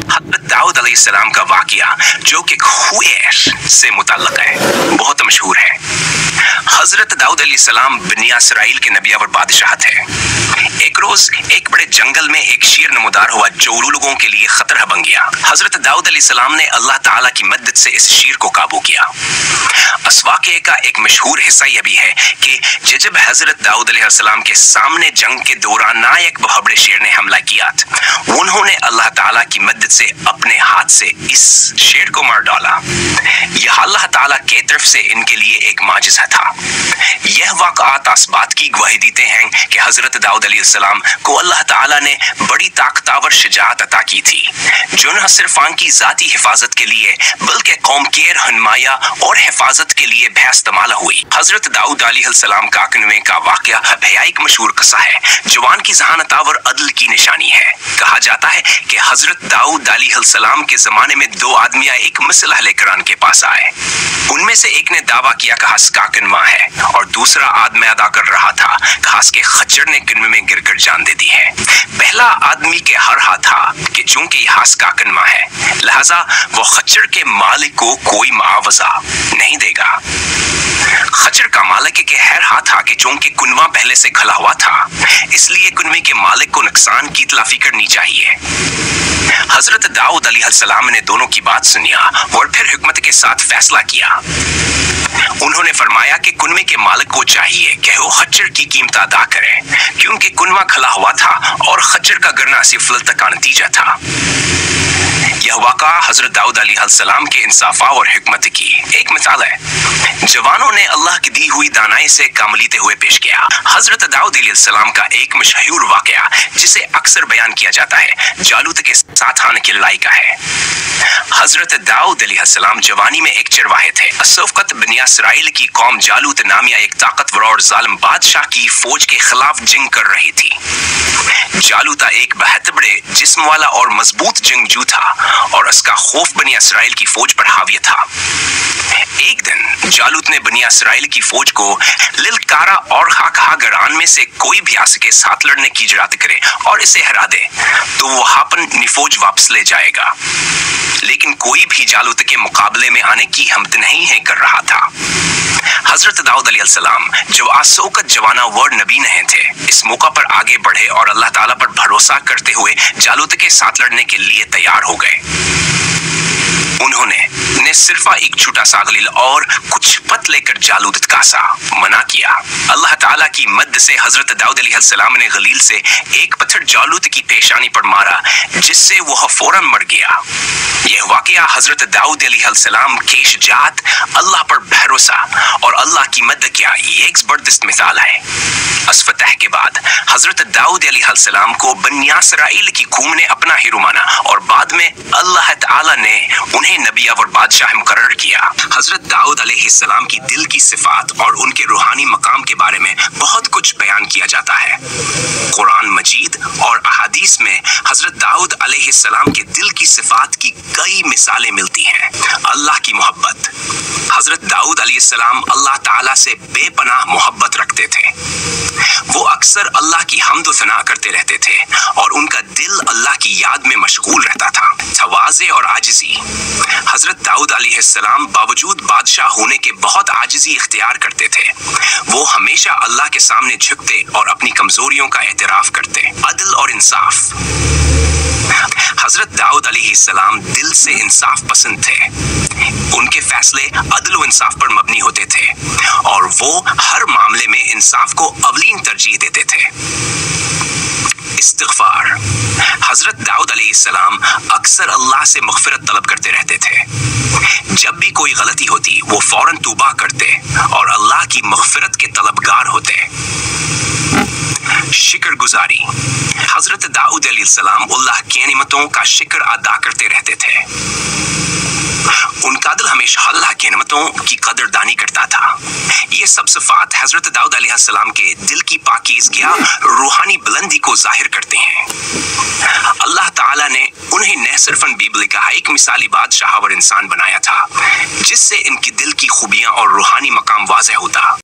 हज़रत दाऊद अलैहिस्सलाम का वाक़या जो कि खुएर से मुतल्लक़ है, बहुत मशहूर है। हज़रत दाऊद अलैहिस्सलाम बनी इसराइल के नबी और बादशाहत है। एक रोज एक बड़े जंगल में एक शेर नमूदार हुआ जो लोगों के लिए खतरा बन गया। हज़रत दाऊद अलैहिस्सलाम ने अल्लाह ताला की मदद से इस शेर को काबू किया। इस वाक़े का एक मशहूर हिस्सा यह भी है कि जब हज़रत दाऊद अलैहिस्सलाम के सामने जंग के दौरान नायक बड़े शेर ने हमला किया, उन्होंने अल्लाह ताला की मदद से अपने हाथ से इस शेर को मार डाला। यह अल्लाह ताला की तरफ से इनके लिए एक माजिज़ा था। यह वाक़ात इस बात की गवाही देते हैं कि हज़रत दाऊद अलैहिस्सलाम को अल्लाह ताला ने बड़ी ताकतवर शुजाअत अता की थी, जो न सिर्फ उनकी ज़ाती हिफाजत के लिए बल्कि कौम की रहनुमाया और हिफाजत के लिए भी इस्तेमाल हुई। हज़रत दाऊद अलैहिस्सलाम का कन्वे का वाक़या एक मशहूर किस्सा है, जवान की ज़हानत और अदल की निशानी है। कहा जाता है कि हज़रत दाऊद अलैहिस्सलाम के ज़माने में दो आदमियाँ एक मसला लेकर उनके पास आए। उनमें से एक ने दावा किया कि हस्का कन्वा है और दूसरा आदमी अदा कर रहा था कि हस्के खच्चर ने कन्वे में गिरकर जान दे दी है। पहला आदमी के हर हाथ था कि चूंकि हस्का कन्वा है, लिहाजा वो खच्चर के मालिक को कोई मुआवजा नहीं देगा। खच्चर का मालिक के हर हाथ था कि चूंकि कुनवा पहले से खला हुआ था, इसलिए कुनवे के मालिक को नुकसान की तलाफी करनी चाहिए। हज़रत दाऊद अलैहिस्सलाम ने दोनों की बात सुनिया और फिर हिकमत के साथ फैसला किया। उन्होंने फरमाया कि कुनवे के मालिक को चाहिए कि वो खच्चर की कीमत अदा करे, क्योंकि कुनवा खला हुआ था और खच्चर का गिरना सिफलत का नतीजा था। यह वाक़ा हज़रत दाऊद अलैहिस्सलाम के इंसाफ और हिकमत की एक मिसाल है। जवानों ने अल्लाह की दी हुई दानाई से काम लेते हुए पेश किया। हज़रत दाऊद अलैहिस्सलाम का एक मशहूर वाक़या जिसे अक्सर बयान किया जाता है, जालूत के साथ आने की लड़ाई का है। हज़रत दाऊद अलैहिस्सलाम जवानी में एक चरवाहे थे। असफ़क़त बनी इसराइल की कौम जालूत नामिया एक ताकतवर और जालिम बादशाह की फौज के खिलाफ जंग कर रही थी। जालूता एक बहुत बड़े जिस्म वाला और मजबूत जंगजू था और उसका खौफ बनी इसराइल की फौज पर हावी था। एक दिन जालूत ने बनी इसराइल की फौज को लिलकारा और कहा गरान में से कोई भी आ सके साथ लड़ने की जुरात करे और इसे हरा दे तो वो अपनी फौज वापस ले जाएगा। लेकिन कोई भी जालूत के मुकाबले में आने की हिम्मत नहीं है कर रहा था। हज़रत दाऊद अलैहिस्सलाम जो आसोकत जवाना वर नबी नहीं थे, इस मौका पर आगे बढ़े और अल्लाह ताला पर भरोसा करते हुए जालूत के साथ लड़ने के लिए तैयार हो गए। उन्होंने सिर्फ एक छोटा सा गलील और कुछ पत लेकर जालूत कासा मना किया। अल्लाह ताला की मदद से हज़रत दाऊद अलैहिस्सलाम ने गलील से एक पत्थर जालूत की पेशानी पर मारा, जिससे वह फौरन मर गया। यह वाक़या हज़रत दाऊद अलैहिस्सलाम के शुजाअत, अल्लाह पर भरोसा और अल्लाह की मदद क्या एक ज़बरदस्त मिसाल है। इस फतह के बाद हज़रत दाऊद अलैहिस्सलाम को बनी इसराइल की कौम ने अपना हीरो माना और बाद में अल्लाह ताला ने उन्हें नबी और बादशाह मुकर्रर किया। हज़रत दाऊद अलैहिस्सलाम की दिल की सिफात और उनके रूहानी मकाम के बारे में बहुत कुछ बयान किया जाता है। कुरान मजीद और अहादीस में हज़रत दाऊद अलैहिस्सलाम के दिल की सिफात की कई मिसालें मिलती हैं। अल्लाह की मोहब्बत। हज़रत दाऊद अलैहिस्सलाम अल्लाह ताला से बेपनाह मोहब्बत रखते थे। वो अक्सर अल्लाह की हम्द व सना करते रहते थे और उनका दिल अल्लाह की याद में मशगूल रहता था। तवाज़े और आजिज़ी। हज़रत दाऊद अलैहिस्सलाम बावजूद बादशाह होने के बहुत आजिज़ी इख्तियार करते थे। वो हमेशा अल्लाह के सामने झुकते और अपनी कमज़ोरियों का एतराफ़ करते। अदल और इंसाफ। हज़रत दाऊद अलैहिस्सलाम दिल से इंसाफ पसंद थे। उनके फैसले अदल व इंसाफ पर मबनी होते थे और वो हर मामले में इंसाफ को अवलीन तरजीह देते थे। इस्तिग़फ़ार। हज़रत दाऊद अलैहिस्सलाम अक्सर अल्लाह से मग़फ़िरत तलब करते रहते थे। जब भी कोई गलती होती वो फ़ौरन तौबा करते और अल्लाह की मग़फ़िरत के तलबगार होते। शुक्र गुजारी। हज़रत दाऊद अलैहिस्सलाम अल्लाह की नेमतों का शुक्र अदा करते रहते थे। उनका दिल हमेशा अल्लाह की नेमतों की कदरदानी करता था। ये सब सिफ़ात हज़रत दाऊद अलैहिस्सलाम के दिल की पाकीज़गी रूहानी बुलंदी को ज़ाहिर करते हैं। अल्लाह ताला ने उन्हें न सिर्फ बीबली का एक मिसाली बादशाह और इंसान बनाया था, जिससे इनकी दिल की खूबियाँ और रूहानी मकाम वाज़ेह होता।